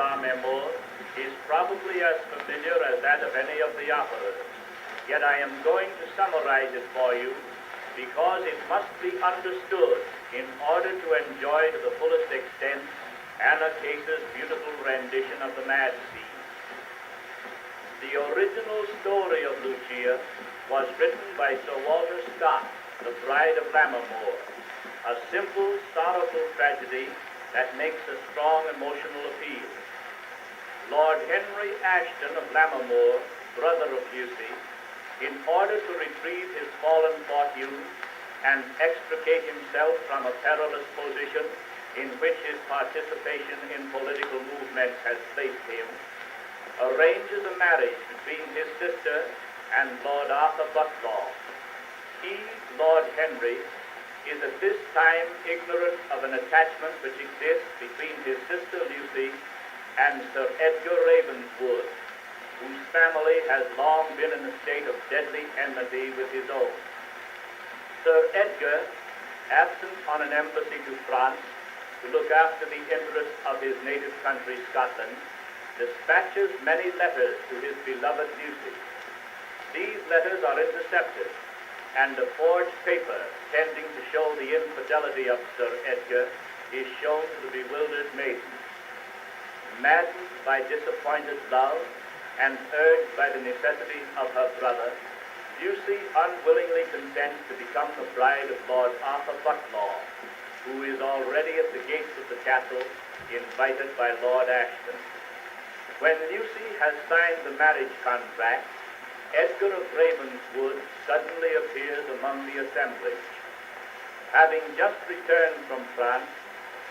la Mémor is probably as familiar as that of any of the operas. Yet I am going to summarize it for you because it must be understood in order to enjoy to the fullest extent Anna Case's beautiful rendition of the mad scene. The original story of Lucia was written by Sir Walter Scott, The Bride of Lammermoor, a simple, sorrowful tragedy that makes a strong emotional appeal. Lord Henry Ashton of Lammermoor, brother of Lucy, in order to retrieve his fallen fortune and extricate himself from a perilous position in which his participation in political movements has placed him, arranges a marriage between his sister and Lord Arthur Bucklaw. He, Lord Henry, is at this time ignorant of an attachment which exists between his sister Lucy and Sir Edgar Ravenswood, whose family has long been in a state of deadly enmity with his own. Sir Edgar, absent on an embassy to France to look after the interests of his native country, Scotland, dispatches many letters to his beloved Lucy. These letters are intercepted, and a forged paper tending to show the infidelity of Sir Edgar is shown to the bewildered maiden. Maddened by disappointed love and urged by the necessities of her brother, Lucy unwillingly consents to become the bride of Lord Arthur Bucklaw, who is already at the gates of the castle, invited by Lord Ashton. When Lucy has signed the marriage contract, Edgar of Ravenswood suddenly appears among the assemblage. Having just returned from France,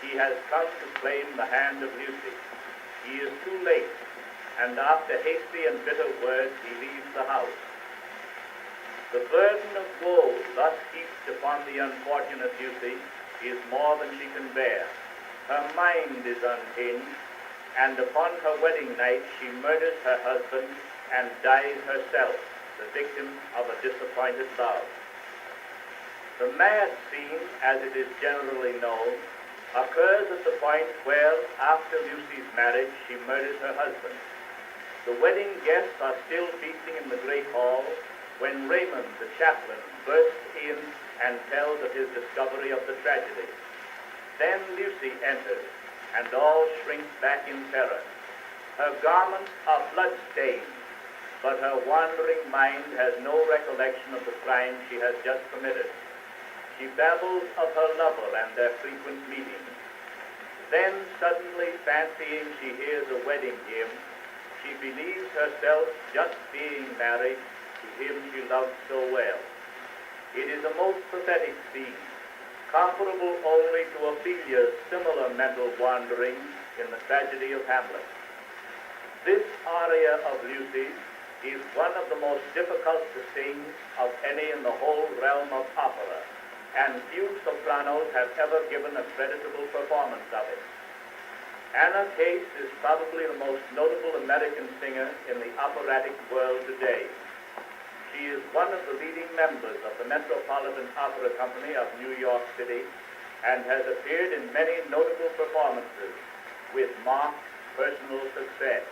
he has come to claim the hand of Lucy. He is too late, and after hasty and bitter words, he leaves the house. The burden of woe thus heaped upon the unfortunate Lucy is more than she can bear. Her mind is unhinged, and upon her wedding night she murders her husband and dies herself, the victim of a disappointed love. The mad scene, as it is generally known, occurs at the point where, after Lucy's marriage, she murders her husband. The wedding guests are still feasting in the great hall when Raymond, the chaplain, bursts in and tells of his discovery of the tragedy. Then Lucy enters, and all shrink back in terror. Her garments are blood-stained, but her wandering mind has no recollection of the crime she has just committed. She babbles of her lover and their frequent meetings. Then, suddenly fancying she hears a wedding hymn, she believes herself just being married to him she loved so well. It is a most pathetic scene, comparable only to Ophelia's similar mental wanderings in the tragedy of Hamlet. This aria of Lucy's is one of the most difficult to sing of any in the whole realm of opera, and few sopranos have ever given a creditable performance of it. Anna Case is probably the most notable American singer in the operatic world today. She is one of the leading members of the Metropolitan Opera Company of New York City and has appeared in many notable performances with marked personal success.